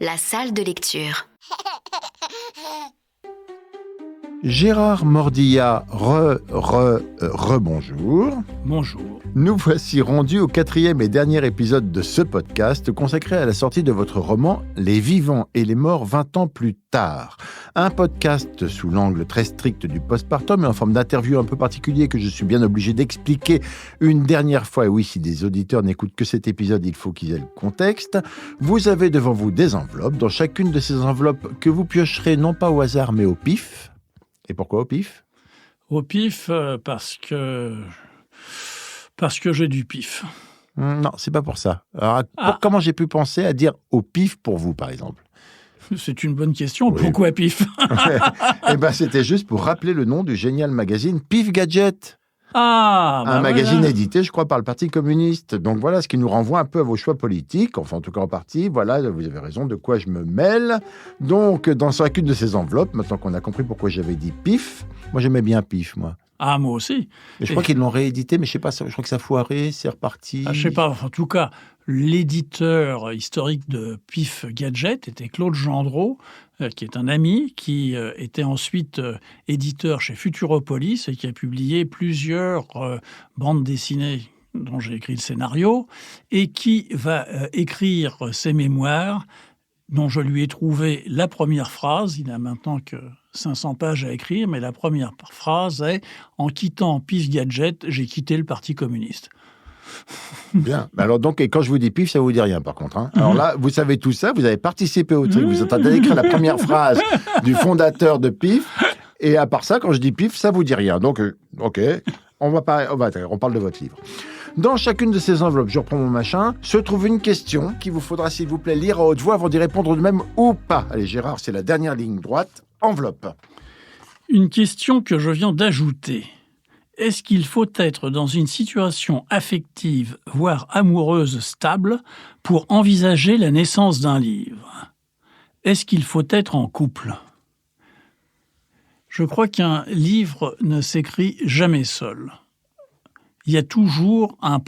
La salle de lecture. Gérard Mordillat, bonjour. Bonjour. Nous voici rendus au 4e et dernier épisode de ce podcast consacré à la sortie de votre roman « Les vivants et les morts 20 ans plus tard ». Un podcast sous l'angle très strict du postpartum et en forme d'interview un peu particulier que je suis bien obligé d'expliquer une dernière fois. Et oui, si des auditeurs n'écoutent que cet épisode, il faut qu'ils aient le contexte. Vous avez devant vous des enveloppes. Dans chacune de ces enveloppes que vous piocherez non pas au hasard mais au pif. Et pourquoi au pif ? Au pif, parce que j'ai du pif. Non, c'est pas pour ça. Alors, comment j'ai pu penser à dire au pif pour vous, par exemple ? C'est une bonne question. Oui. Pourquoi pif ? Eh ben, c'était juste pour rappeler le nom du génial magazine Pif Gadget. Un magazine voilà. édité, je crois, par le Parti communiste. Donc voilà, ce qui nous renvoie un peu à vos choix politiques, enfin en tout cas en partie. Voilà, vous avez raison, de quoi je me mêle. Donc, dans chacune de ces enveloppes, maintenant qu'on a compris pourquoi j'avais dit pif, moi j'aimais bien pif, moi. Ah, moi aussi. Et je crois qu'ils l'ont réédité, mais je sais pas, je crois que ça a foiré, c'est reparti. Je sais pas, en tout cas, l'éditeur historique de Pif Gadget était Claude Gendreau, qui est un ami, qui était ensuite éditeur chez Futuropolis et qui a publié plusieurs bandes dessinées dont j'ai écrit le scénario, et qui va écrire ses mémoires, dont je lui ai trouvé la première phrase. Il n'a maintenant que 500 pages à écrire, mais la première phrase est « En quittant Pif Gadget, j'ai quitté le Parti communiste ». Bien. Alors donc, et quand je vous dis pif, ça vous dit rien par contre. Hein. Alors là, vous savez tout ça, vous avez participé au truc, vous êtes en train d'écrire la première phrase du fondateur de Pif, et à part ça, quand je dis pif, ça vous dit rien. Donc, ok, on parle de votre livre. Dans chacune de ces enveloppes, je reprends mon machin, se trouve une question qu'il vous faudra, s'il vous plaît, lire à haute voix avant d'y répondre de même ou pas. Allez, Gérard, c'est la dernière ligne droite. Enveloppe. Une question que je viens d'ajouter. Est-ce qu'il faut être dans une situation affective, voire amoureuse stable, pour envisager la naissance d'un livre ? Est-ce qu'il faut être en couple ? Je crois qu'un livre ne s'écrit jamais seul. Il y a toujours un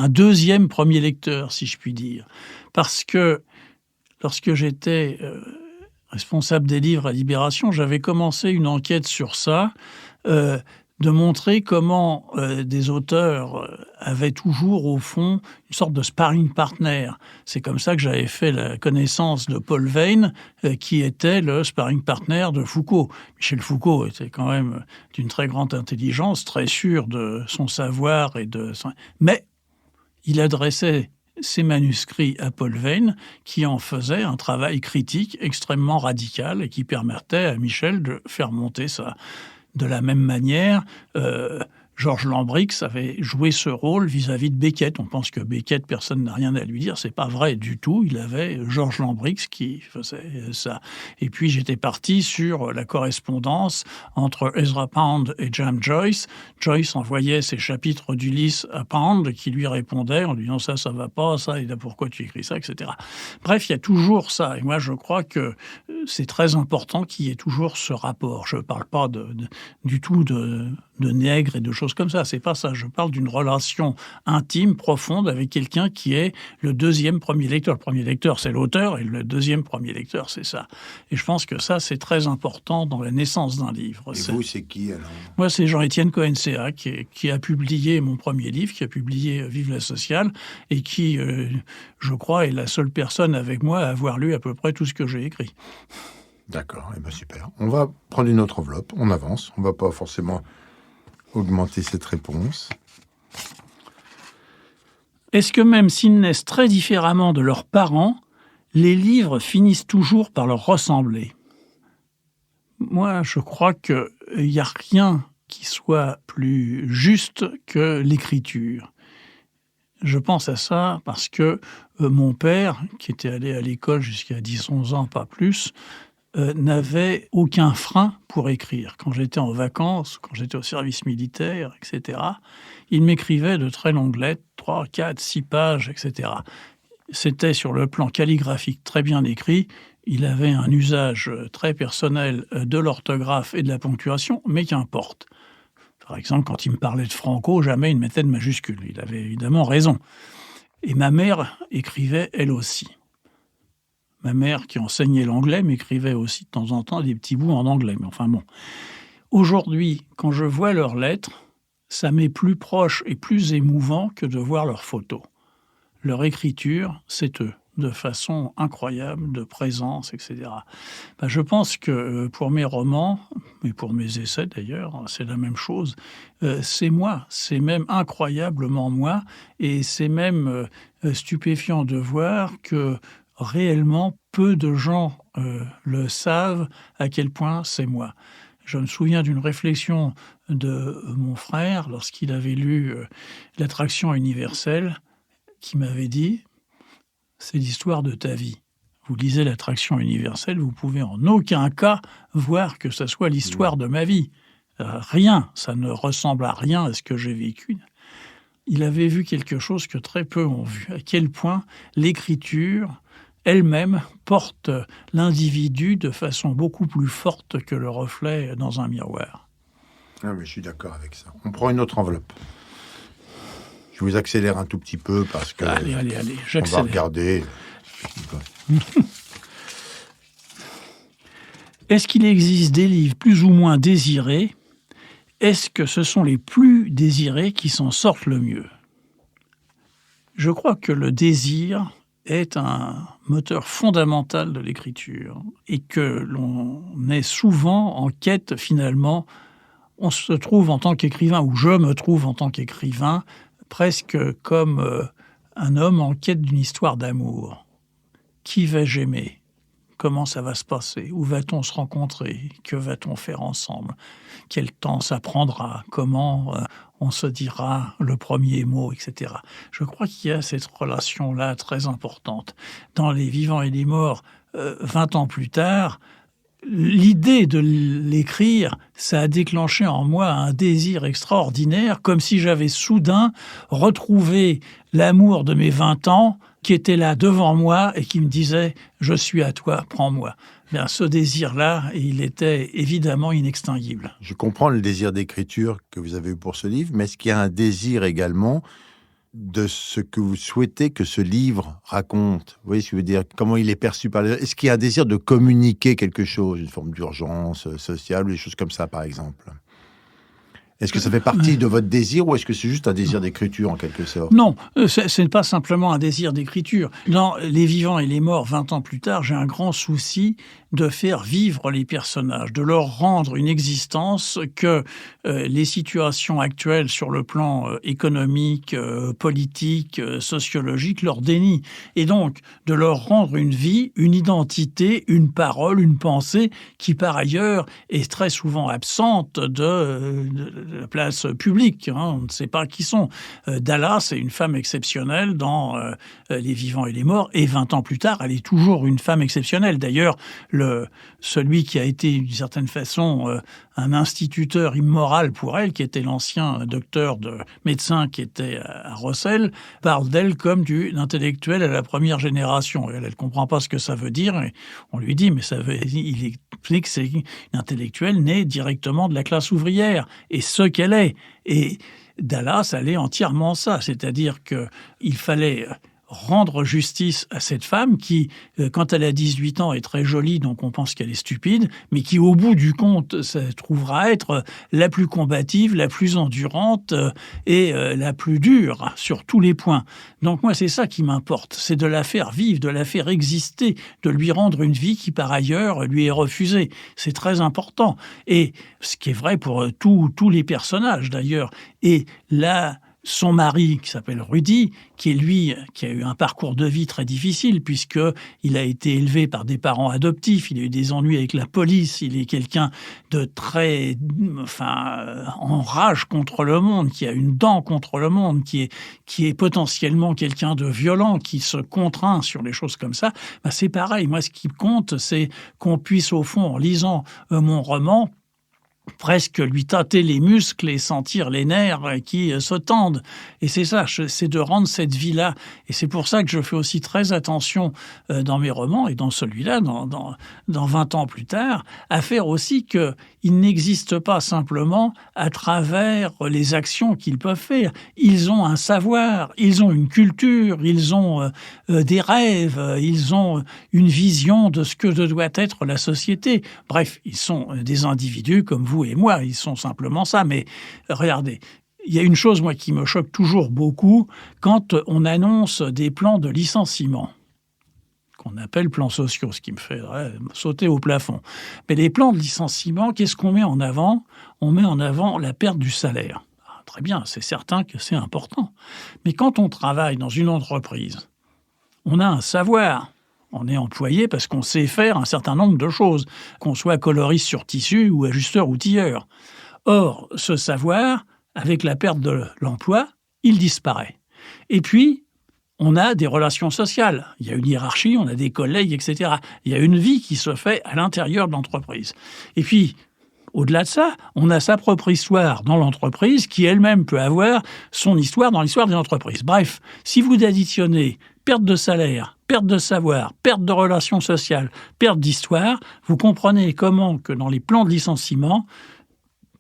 deuxième premier lecteur, si je puis dire. Parce que lorsque j'étais responsable des livres à Libération, j'avais commencé une enquête sur ça, de montrer comment des auteurs avaient toujours, au fond, une sorte de sparring partner. C'est comme ça que j'avais fait la connaissance de Paul Veyne, qui était le sparring partner de Foucault. Michel Foucault était quand même d'une très grande intelligence, très sûr de son savoir mais il adressait ses manuscrits à Paul Veyne, qui en faisait un travail critique extrêmement radical et qui permettait à Michel de faire monter ça. De la même manière, Georges Lambrix avait joué ce rôle vis-à-vis de Beckett. On pense que Beckett, personne n'a rien à lui dire. C'est pas vrai du tout. Il avait Georges Lambrix qui faisait ça. Et puis, j'étais parti sur la correspondance entre Ezra Pound et James Joyce. Joyce envoyait ses chapitres d'Ulysse à Pound, qui lui répondait en lui disant « ça va pas, ça, et là, pourquoi tu écris ça, etc. » Bref, il y a toujours ça. Et moi, je crois que c'est très important qu'il y ait toujours ce rapport. Je ne parle pas du tout de nègres et de choses comme ça. C'est pas ça. Je parle d'une relation intime, profonde, avec quelqu'un qui est le deuxième premier lecteur. Le premier lecteur, c'est l'auteur, et le deuxième premier lecteur, c'est ça. Et je pense que ça, c'est très important dans la naissance d'un livre. Et vous, c'est qui alors ? Moi, c'est Jean-Étienne Cohen-Céa qui a publié mon premier livre, qui a publié Vive la sociale, et qui, je crois, est la seule personne avec moi à avoir lu à peu près tout ce que j'ai écrit. D'accord, et bien super. On va prendre une autre enveloppe, on avance, on ne va pas forcément augmenter cette réponse. Est-ce que même s'ils naissent très différemment de leurs parents, les livres finissent toujours par leur ressembler ? Moi, je crois qu'il n'y a rien qui soit plus juste que l'écriture. Je pense à ça parce que mon père, qui était allé à l'école jusqu'à 10-11 ans, pas plus, n'avait aucun frein pour écrire. Quand j'étais en vacances, quand j'étais au service militaire, etc., il m'écrivait de très longues lettres, 3, 4, 6 pages, etc. C'était sur le plan calligraphique très bien écrit. Il avait un usage très personnel de l'orthographe et de la ponctuation, mais qu'importe. Par exemple, quand il me parlait de Franco, jamais il mettait de majuscule. Il avait évidemment raison. Et ma mère écrivait elle aussi. Ma mère, qui enseignait l'anglais, m'écrivait aussi de temps en temps des petits bouts en anglais. Mais enfin bon. Aujourd'hui, quand je vois leurs lettres, ça m'est plus proche et plus émouvant que de voir leurs photos. Leur écriture, c'est eux, de façon incroyable, de présence, etc. Je pense que pour mes romans, et pour mes essais d'ailleurs, c'est la même chose, c'est moi, c'est même incroyablement moi, et c'est même stupéfiant de voir que réellement peu de gens le savent à quel point c'est moi. Je me souviens d'une réflexion de mon frère lorsqu'il avait lu L'attraction universelle, qui m'avait dit « C'est l'histoire de ta vie. Vous lisez L'attraction universelle, vous pouvez en aucun cas voir que ce soit l'histoire de ma vie. Rien, ça ne ressemble à rien à ce que j'ai vécu. » Il avait vu quelque chose que très peu ont vu, à quel point l'écriture elle-même porte l'individu de façon beaucoup plus forte que le reflet dans un miroir. Ah oui, je suis d'accord avec ça. On prend une autre enveloppe. Je vous accélère un tout petit peu parce que... Allez, j'accélère. On va regarder. Est-ce qu'il existe des livres plus ou moins désirés? Est-ce que ce sont les plus désirés qui s'en sortent le mieux? Je crois que le désir est un moteur fondamental de l'écriture et que l'on est souvent en quête finalement, on se trouve en tant qu'écrivain, ou je me trouve en tant qu'écrivain, presque comme un homme en quête d'une histoire d'amour. Qui vais-je aimer? Comment ça va se passer? Où va-t-on se rencontrer? Que va-t-on faire ensemble? Quel temps ça prendra? Comment on se dira le premier mot, etc. Je crois qu'il y a cette relation-là très importante. Dans Les Vivants et les Morts, 20 ans plus tard, l'idée de l'écrire, ça a déclenché en moi un désir extraordinaire, comme si j'avais soudain retrouvé l'amour de mes 20 ans qui était là devant moi et qui me disait « Je suis à toi, prends-moi ». Bien, ce désir-là, il était évidemment inextinguible. Je comprends le désir d'écriture que vous avez eu pour ce livre, mais est-ce qu'il y a un désir également de ce que vous souhaitez que ce livre raconte? Vous voyez ce que je veux dire? Comment il est perçu par les gens? Est-ce qu'il y a un désir de communiquer quelque chose, une forme d'urgence sociale, des choses comme ça, par exemple? Est-ce que ça fait partie de votre désir ou est-ce que c'est juste un désir d'écriture en quelque sorte? Non, ce n'est pas simplement un désir d'écriture. Dans Les Vivants et les Morts, 20 ans plus tard, j'ai un grand souci de faire vivre les personnages, de leur rendre une existence que les situations actuelles sur le plan économique, politique, sociologique leur dénient. Et donc, de leur rendre une vie, une identité, une parole, une pensée qui, par ailleurs, est très souvent absente de la place publique. On ne sait pas qui sont. Dallas est une femme exceptionnelle dans Les Vivants et les Morts, et 20 ans plus tard, elle est toujours une femme exceptionnelle. D'ailleurs, celui qui a été, d'une certaine façon, un instituteur immoral pour elle, qui était l'ancien docteur de médecin qui était à Rossel, parle d'elle comme d'une intellectuelle à la première génération. Elle ne comprend pas ce que ça veut dire. Et on lui dit, mais il explique que c'est une intellectuelle née directement de la classe ouvrière, et ce qu'elle est. Et Dallas, elle est entièrement ça. C'est-à-dire qu'il fallait rendre justice à cette femme qui, quand elle a 18 ans, est très jolie, donc on pense qu'elle est stupide, mais qui, au bout du compte, se trouvera être la plus combative, la plus endurante et la plus dure sur tous les points. Donc moi, c'est ça qui m'importe, c'est de la faire vivre, de la faire exister, de lui rendre une vie qui, par ailleurs, lui est refusée. C'est très important. Et ce qui est vrai pour tous les personnages, d'ailleurs. Et là, son mari, qui s'appelle Rudy, qui a eu un parcours de vie très difficile, puisqu'il a été élevé par des parents adoptifs, il a eu des ennuis avec la police, il est quelqu'un de très, en rage contre le monde, qui a une dent contre le monde, qui est potentiellement quelqu'un de violent, qui se contraint sur les choses comme ça. C'est pareil. Moi, ce qui compte, c'est qu'on puisse, au fond, en lisant mon roman, presque lui tâter les muscles et sentir les nerfs qui se tendent. Et c'est ça, c'est de rendre cette vie-là. Et c'est pour ça que je fais aussi très attention dans mes romans, et dans celui-là, dans 20 ans plus tard, à faire aussi qu'il n'existe pas simplement à travers les actions qu'ils peuvent faire. Ils ont un savoir, ils ont une culture, ils ont des rêves, ils ont une vision de ce que doit être la société. Bref, ils sont des individus comme vous et moi, ils sont simplement ça. Mais regardez, il y a une chose, moi, qui me choque toujours beaucoup, quand on annonce des plans de licenciement, qu'on appelle plans sociaux, ce qui me fait sauter au plafond. Mais les plans de licenciement, qu'est-ce qu'on met en avant? On met en avant la perte du salaire. Très bien, c'est certain que c'est important. Mais quand on travaille dans une entreprise, on a un savoir. On est employé parce qu'on sait faire un certain nombre de choses, qu'on soit coloriste sur tissu ou ajusteur ou tilleur. Or, ce savoir, avec la perte de l'emploi, il disparaît. Et puis, on a des relations sociales. Il y a une hiérarchie, on a des collègues, etc. Il y a une vie qui se fait à l'intérieur de l'entreprise. Et puis, au-delà de ça, on a sa propre histoire dans l'entreprise qui elle-même peut avoir son histoire dans l'histoire de l'entreprise. Bref, si vous additionnez perte de salaire, perte de savoir, perte de relations sociales, perte d'histoire, vous comprenez comment que dans les plans de licenciement,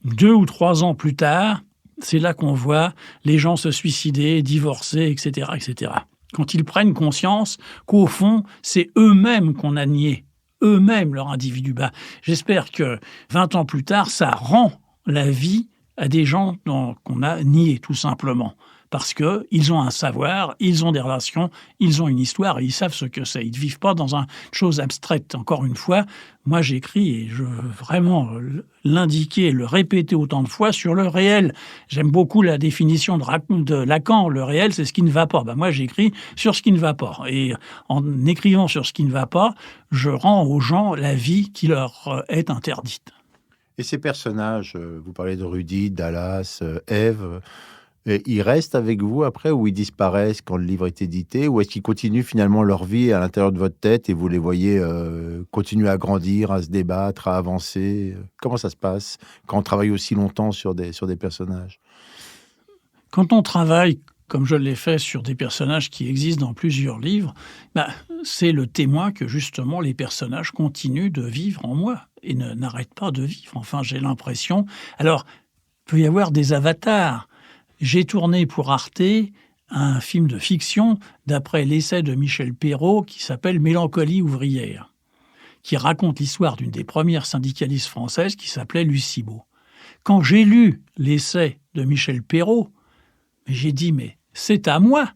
2 ou 3 ans plus tard, c'est là qu'on voit les gens se suicider, divorcer, etc., etc. Quand ils prennent conscience qu'au fond, c'est eux-mêmes qu'on a nié, eux-mêmes leur individu. J'espère que 20 ans plus tard, ça rend la vie à des gens qu'on a niés, tout simplement. Parce qu'ils ont un savoir, ils ont des relations, ils ont une histoire et ils savent ce que c'est. Ils ne vivent pas dans une chose abstraite. Encore une fois, moi j'écris et je veux vraiment l'indiquer, le répéter autant de fois sur le réel. J'aime beaucoup la définition de Lacan. Le réel, c'est ce qui ne va pas. Moi j'écris sur ce qui ne va pas. Et en écrivant sur ce qui ne va pas, je rends aux gens la vie qui leur est interdite. Et ces personnages, vous parlez de Rudy, Dallas, Ève... Et ils restent avec vous après ou ils disparaissent quand le livre est édité? Ou est-ce qu'ils continuent finalement leur vie à l'intérieur de votre tête et vous les voyez continuer à grandir, à se débattre, à avancer? Comment ça se passe quand on travaille aussi longtemps sur des personnages? Quand on travaille, comme je l'ai fait sur des personnages qui existent dans plusieurs livres, c'est le témoin que justement les personnages continuent de vivre en moi et n'arrêtent pas de vivre. Enfin, j'ai l'impression... Alors, il peut y avoir des avatars. J'ai tourné pour Arte un film de fiction d'après l'essai de Michel Perrault qui s'appelle « Mélancolie ouvrière », qui raconte l'histoire d'une des premières syndicalistes françaises qui s'appelait Lucie Beau. Quand j'ai lu l'essai de Michel Perrault, j'ai dit « mais c'est à moi !»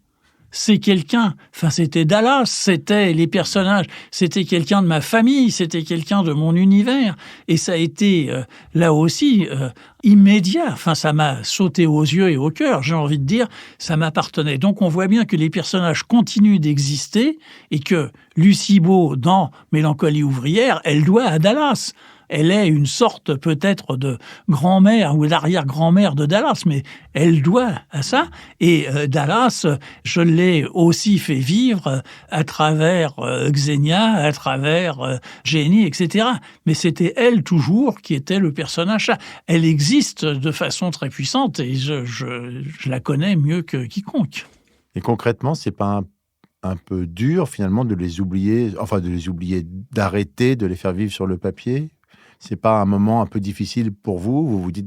C'est quelqu'un, c'était Dallas, c'était les personnages, c'était quelqu'un de ma famille, c'était quelqu'un de mon univers. Et ça a été, là aussi, immédiat. Ça m'a sauté aux yeux et au cœur, j'ai envie de dire, ça m'appartenait. Donc on voit bien que les personnages continuent d'exister et que Lucie Beau, dans Mélancolie ouvrière, elle doit à Dallas. Elle est une sorte peut-être de grand-mère ou d'arrière-grand-mère de Dallas, mais elle doit à ça. Et Dallas, je l'ai aussi fait vivre à travers Xenia, à travers Jenny, etc. Mais c'était elle toujours qui était le personnage. Elle existe de façon très puissante et je la connais mieux que quiconque. Et concrètement, c'est pas un peu dur finalement de les oublier, d'arrêter de les faire vivre sur le papier? C'est pas un moment un peu difficile pour vous? Vous vous dites,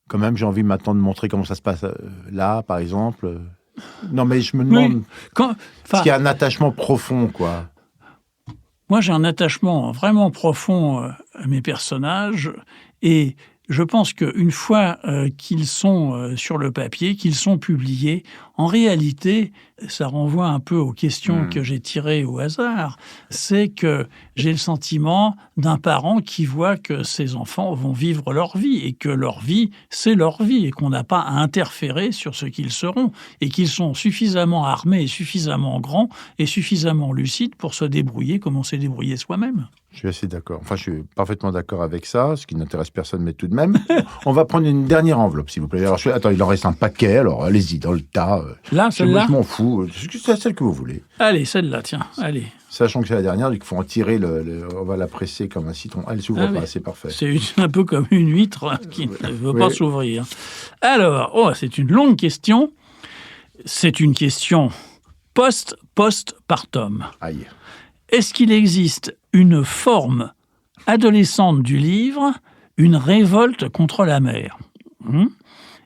quand même, j'ai envie maintenant de montrer comment ça se passe là, par exemple. Non, mais je me demande, est-ce qu'il y a un attachement profond, quoi? Moi, j'ai un attachement vraiment profond à mes personnages et je pense qu'une fois qu'ils sont sur le papier, qu'ils sont publiés, en réalité, ça renvoie un peu aux questions que j'ai tirées au hasard, c'est que j'ai le sentiment d'un parent qui voit que ses enfants vont vivre leur vie et que leur vie, c'est leur vie et qu'on n'a pas à interférer sur ce qu'ils seront et qu'ils sont suffisamment armés et suffisamment grands et suffisamment lucides pour se débrouiller comme on s'est débrouillé soi-même. Je suis assez d'accord. Enfin, je suis parfaitement d'accord avec ça, ce qui n'intéresse personne, mais tout de même. On va prendre une dernière enveloppe, s'il vous plaît. Alors, attends, il en reste un paquet, alors allez-y, dans le tas. Là, celle-là? Je m'en fous. C'est celle que vous voulez. Allez, celle-là, tiens, allez. Sachant que c'est la dernière, il faut en tirer on va la presser comme un citron. Elle ne s'ouvre pas, c'est parfait. C'est un peu comme une huître qui ne veut pas s'ouvrir. Alors, c'est une longue question. C'est une question postpartum. Aïe. Est-ce qu'il existe une forme adolescente du livre, une révolte contre la mère?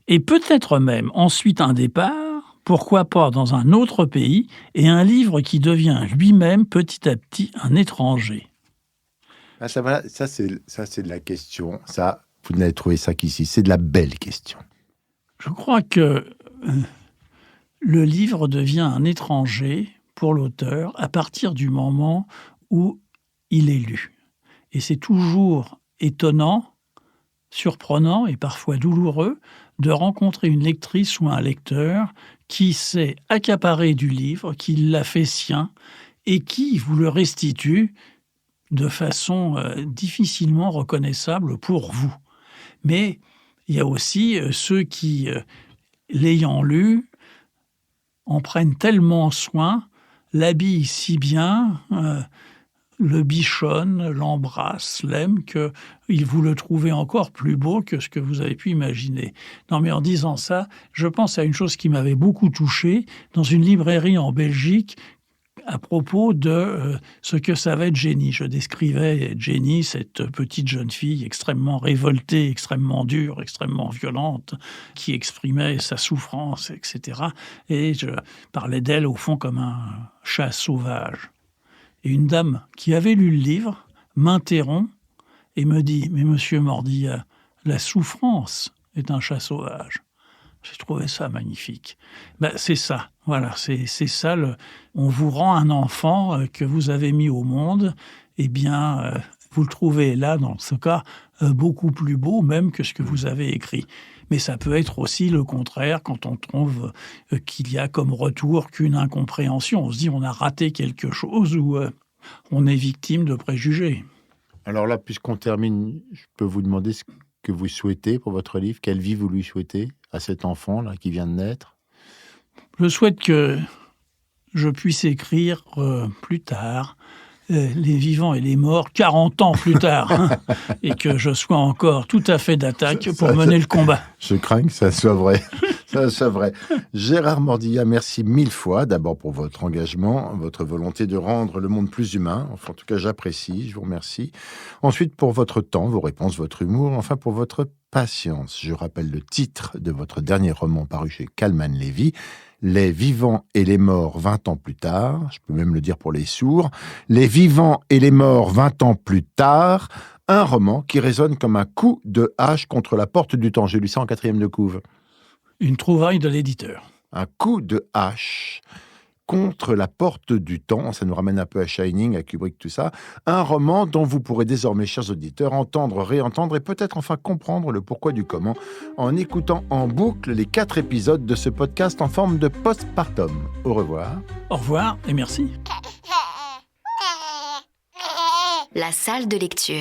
Et peut-être même ensuite un départ, pourquoi pas dans un autre pays, et un livre qui devient lui-même petit à petit un étranger. Ah, ça c'est de la question. Ça, vous n'avez trouvé ça qu'ici. C'est de la belle question. Je crois que le livre devient un étranger pour l'auteur à partir du moment où il est lu. Et c'est toujours étonnant, surprenant et parfois douloureux de rencontrer une lectrice ou un lecteur qui s'est accaparé du livre, qui l'a fait sien et qui vous le restitue de façon difficilement reconnaissable pour vous. Mais il y a aussi ceux qui, l'ayant lu, en prennent tellement soin, l'habillent si bien, le bichonne, l'embrasse, l'aime, que vous le trouvez encore plus beau que ce que vous avez pu imaginer. Non, mais en disant ça, je pense à une chose qui m'avait beaucoup touché dans une librairie en Belgique à propos de ce que savait Jenny. Je décrivais Jenny, cette petite jeune fille extrêmement révoltée, extrêmement dure, extrêmement violente, qui exprimait sa souffrance, etc. Et je parlais d'elle, au fond, comme un chat sauvage. Et une dame qui avait lu le livre m'interrompt et me dit « Mais monsieur Mordillat, la souffrance est un chat sauvage ». J'ai trouvé ça magnifique. C'est ça, voilà, c'est ça. On vous rend un enfant que vous avez mis au monde, vous le trouvez là, dans ce cas, beaucoup plus beau même que ce que vous avez écrit. Mais ça peut être aussi le contraire quand on trouve qu'il y a comme retour qu'une incompréhension. On se dit on a raté quelque chose ou on est victime de préjugés. Alors là, puisqu'on termine, je peux vous demander ce que vous souhaitez pour votre livre? Quelle vie vous lui souhaitez à cet enfant là qui vient de naître? Je souhaite que je puisse écrire plus tard les vivants et les morts 40 ans plus tard et que je sois encore tout à fait d'attaque pour mener le combat. Je crains que ça soit vrai. Ça soit vrai. Gérard Mordillat, merci 1000 fois d'abord pour votre engagement, votre volonté de rendre le monde plus humain. Enfin, en tout cas, j'apprécie, je vous remercie. Ensuite, pour votre temps, vos réponses, votre humour, enfin pour votre patience. Je rappelle le titre de votre dernier roman paru chez Calman Lévy, Les vivants et les morts 20 ans plus tard. Je peux même le dire pour les sourds. Les vivants et les morts 20 ans plus tard. Un roman qui résonne comme un coup de hache contre la porte du temps. J'ai lu ça en 4e de couve. Une trouvaille de l'éditeur. Un coup de hache contre la porte du temps. Ça nous ramène un peu à Shining, à Kubrick, tout ça. Un roman dont vous pourrez désormais, chers auditeurs, entendre, réentendre et peut-être enfin comprendre le pourquoi du comment en écoutant en boucle les 4 épisodes de ce podcast en forme de postpartum. Au revoir. Au revoir et merci. La salle de lecture.